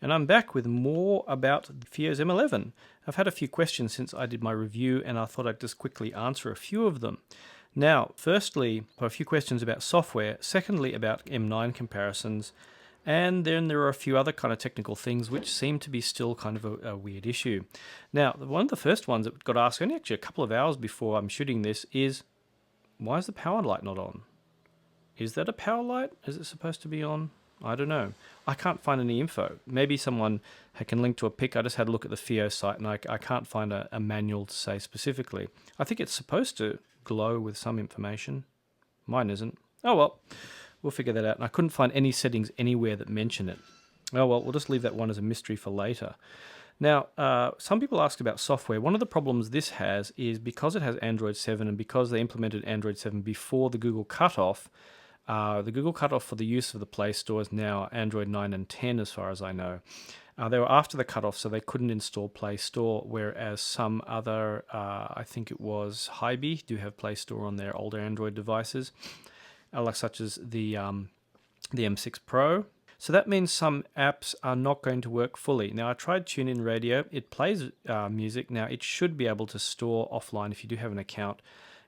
And I'm back with more about FiiO's M11. I've had a few questions since I did my review, and I thought I'd just quickly answer a few of them. Now, firstly, a few questions about software. Secondly, about M9 comparisons. And then there are a few other kind of technical things which seem to be still kind of a weird issue. Now, one of the first ones that got asked only actually a couple of hours before I'm shooting this is, why is the power light not on? Is that a power light? Is it supposed to be on? I don't know. I can't find any info. Maybe someone can link to a pic. I just had a look at the FiiO site and I can't find a manual to say specifically. I think it's supposed to glow with some information. Mine isn't. Oh well. We'll figure that out. And I couldn't find any settings anywhere that mention it. Oh well, we'll just leave that one as a mystery for later. Now, some people ask about software. One of the problems this has is because it has Android 7 and because they implemented Android 7 before the Google cutoff for the use of the Play Store is now Android 9 and 10 as far as I know. They were after the cutoff, so they couldn't install Play Store, whereas some other, I think it was Hybe, do have Play Store on their older Android devices. Like such as the M6 Pro. So that means some apps are not going to work fully. Now I tried TuneIn Radio. It plays music. Now it should be able to store offline if you do have an account.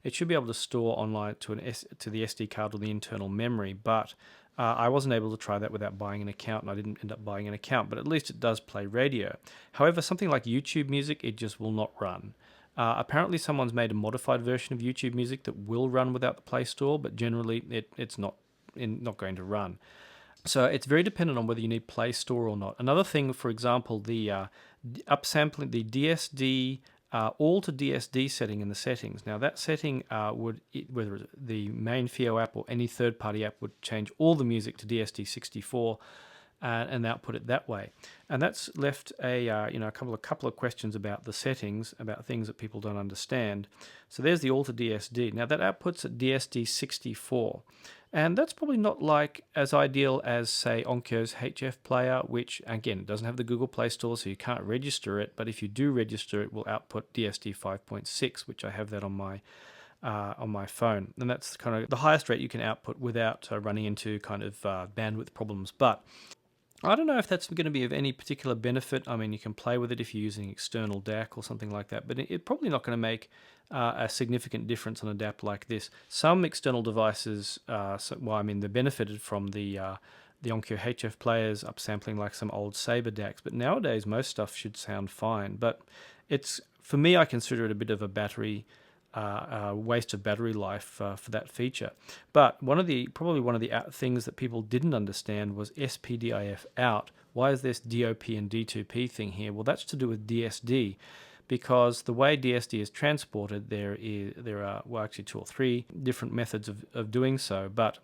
It should be able to store online to the SD card or the internal memory. But I wasn't able to try that without buying an account, and I didn't end up buying an account. But at least it does play radio. However, something like YouTube Music, it just will not run. Apparently someone's made a modified version of YouTube Music that will run without the Play Store, but generally it's not going to run. So it's very dependent on whether you need Play Store or not. Another thing, for example, the upsampling, the DSD, all to DSD setting in the settings. Now that setting whether the main FiiO app or any third-party app would change all the music to DSD64, and output it that way. And that's left a couple of questions about the settings, about things that people don't understand. So there's the Alter DSD. Now that outputs at DSD64, and that's probably not like as ideal as say Onkyo's HF player, which again it doesn't have the Google Play Store, so you can't register it. But if you do register, it will output DSD 5.6, which I have that on my phone, and that's kind of the highest rate you can output without running into kind of bandwidth problems. But I don't know if that's going to be of any particular benefit. I mean, you can play with it if you're using external DAC or something like that, but it's probably not going to make a significant difference on a DAP like this. Some external devices, they benefited from the Onkyo HF players upsampling like some old Sabre DACs, but nowadays most stuff should sound fine. But for me, I consider it a bit of a battery waste of battery life for that feature. But probably one of the things that people didn't understand was SPDIF out. Why is this DOP and D2P thing here? Well, that's to do with DSD, because the way DSD is transported, there are actually 2 or 3 different methods of doing so, but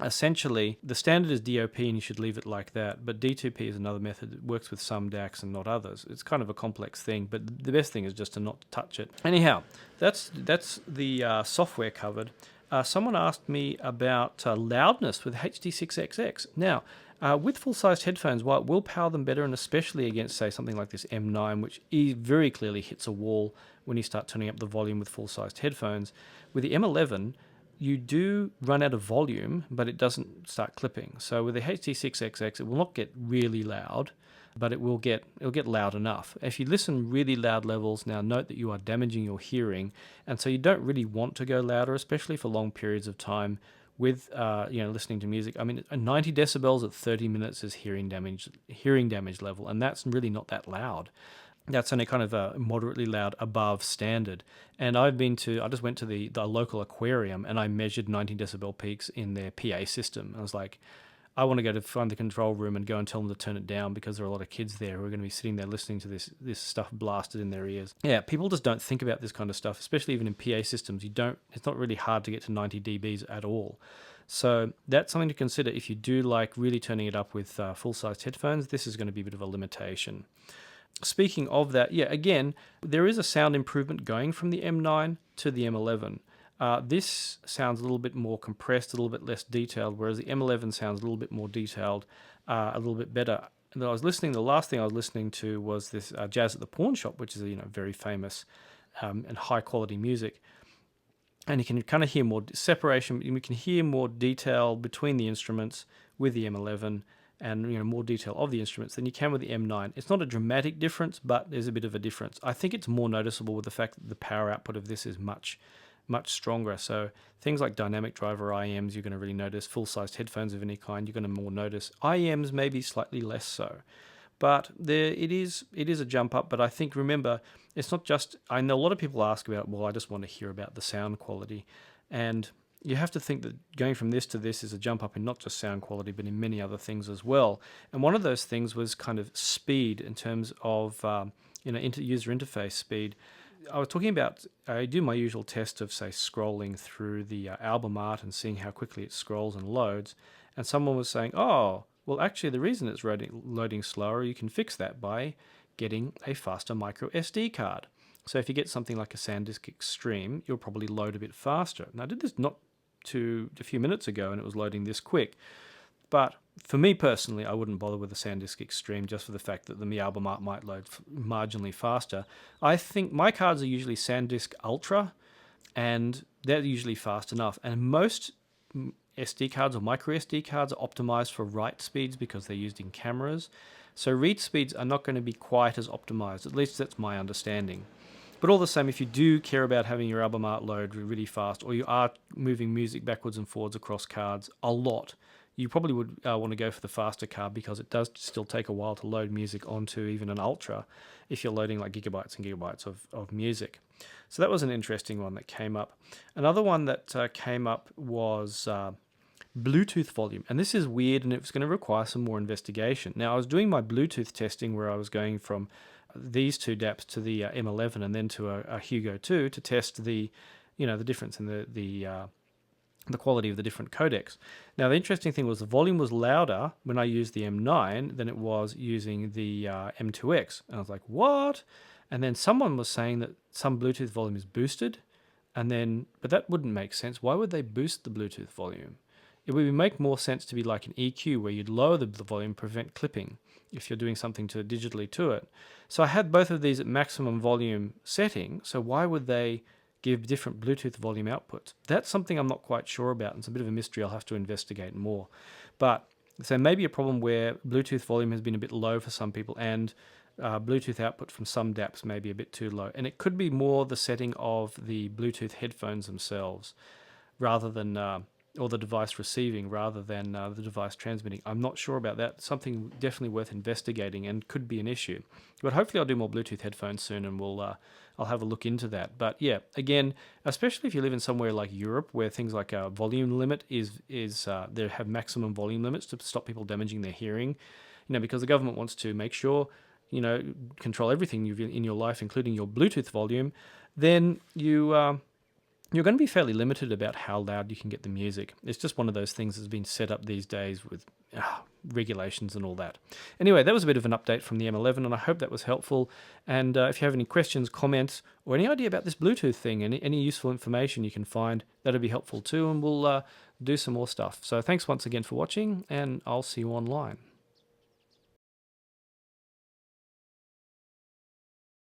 essentially, the standard is DOP and you should leave it like that, but D2P is another method that works with some DACs and not others. It's kind of a complex thing, but the best thing is just to not touch it. Anyhow, that's the software covered. Someone asked me about loudness with HD6XX. Now, with full-sized headphones, while it will power them better, and especially against, say, something like this M9, which very clearly hits a wall when you start turning up the volume with full-sized headphones, with the M11, you do run out of volume, but it doesn't start clipping. So with the HD6XX, it will not get really loud, but it'll get loud enough. If you listen really loud levels, now note that you are damaging your hearing, and so you don't really want to go louder, especially for long periods of time with listening to music. I mean, 90 decibels at 30 minutes is hearing damage level, and that's really not that loud. That's only kind of moderately loud above standard. And I just went to the local aquarium and I measured 90 decibel peaks in their PA system. I was like, I want to find the control room and go and tell them to turn it down, because there are a lot of kids there who are going to be sitting there listening to this stuff blasted in their ears. Yeah, people just don't think about this kind of stuff, especially even in PA systems. It's not really hard to get to 90 dBs at all. So that's something to consider if you do like really turning it up with full-sized headphones. This is going to be a bit of a limitation. Speaking of that, again, there is a sound improvement going from the M9 to the M11. This sounds a little bit more compressed, a little bit less detailed, whereas the M11 sounds a little bit more detailed, a little bit better. And the last thing I was listening to was this Jazz at the Pawn Shop, which is very famous and high quality music. And you can kind of hear more separation. We can hear more detail between the instruments with the M11. and more detail of the instruments than you can with the M9. It's not a dramatic difference, but there's a bit of a difference. I think it's more noticeable with the fact that the power output of this is much stronger. So things like dynamic driver IEMs, you're going to really notice. Full-sized headphones of any kind, you're going to more notice. IEMs maybe slightly less so. But it is a jump up. But I think, remember, it's not just, I know a lot of people ask about, well, I just want to hear about the sound quality. And you have to think that going from this to this is a jump up in not just sound quality, but in many other things as well. And one of those things was kind of speed in terms of user interface speed. I was talking about, I do my usual test of, say, scrolling through the album art and seeing how quickly it scrolls and loads. And someone was saying, oh, well, actually, the reason it's loading slower, you can fix that by getting a faster micro SD card. So if you get something like a SanDisk Extreme, you'll probably load a bit faster. Now, I did this not a few minutes ago, and it was loading this quick. But for me personally, I wouldn't bother with the SanDisk Extreme just for the fact that the album art might load marginally faster. I think my cards are usually SanDisk Ultra, and they're usually fast enough. And most SD cards or micro SD cards are optimized for write speeds because they're used in cameras. So read speeds are not going to be quite as optimized. At least that's my understanding. But all the same, if you do care about having your album art load really fast, or you are moving music backwards and forwards across cards a lot, you probably would want to go for the faster card because it does still take a while to load music onto even an Ultra if you're loading like gigabytes and gigabytes of music. So that was an interesting one that came up. Another one that came up was Bluetooth volume. And this is weird, and it was going to require some more investigation. Now, I was doing my Bluetooth testing where I was going from these two DAPs to the M11 and then to a Hugo 2 to test the difference in the quality of the different codecs. Now, the interesting thing was the volume was louder when I used the M9 than it was using the M2X. And I was like, what? And then someone was saying that some Bluetooth volume is boosted, but that wouldn't make sense. Why would they boost the Bluetooth volume? It would make more sense to be like an EQ where you'd lower the volume, prevent clipping if you're doing something digitally to it. So I had both of these at maximum volume setting, so why would they give different Bluetooth volume outputs? That's something I'm not quite sure about, and it's a bit of a mystery. I'll have to investigate more. But so maybe a problem where Bluetooth volume has been a bit low for some people, and Bluetooth output from some DAPs may be a bit too low. And it could be more the setting of the Bluetooth headphones themselves rather than, or the device receiving rather than the device transmitting. I'm not sure about that. Something definitely worth investigating and could be an issue. But hopefully I'll do more Bluetooth headphones soon, and I'll have a look into that. But yeah, again, especially if you live in somewhere like Europe where things like a volume limit they have maximum volume limits to stop people damaging their hearing, because the government wants to make sure, control everything in your life, including your Bluetooth volume, then you're going to be fairly limited about how loud you can get the music. It's just one of those things that's been set up these days with regulations and all that. Anyway, that was a bit of an update from the M11, and I hope that was helpful. And if you have any questions, comments, or any idea about this Bluetooth thing, any useful information you can find, that'd be helpful too, and we'll do some more stuff. So thanks once again for watching, and I'll see you online.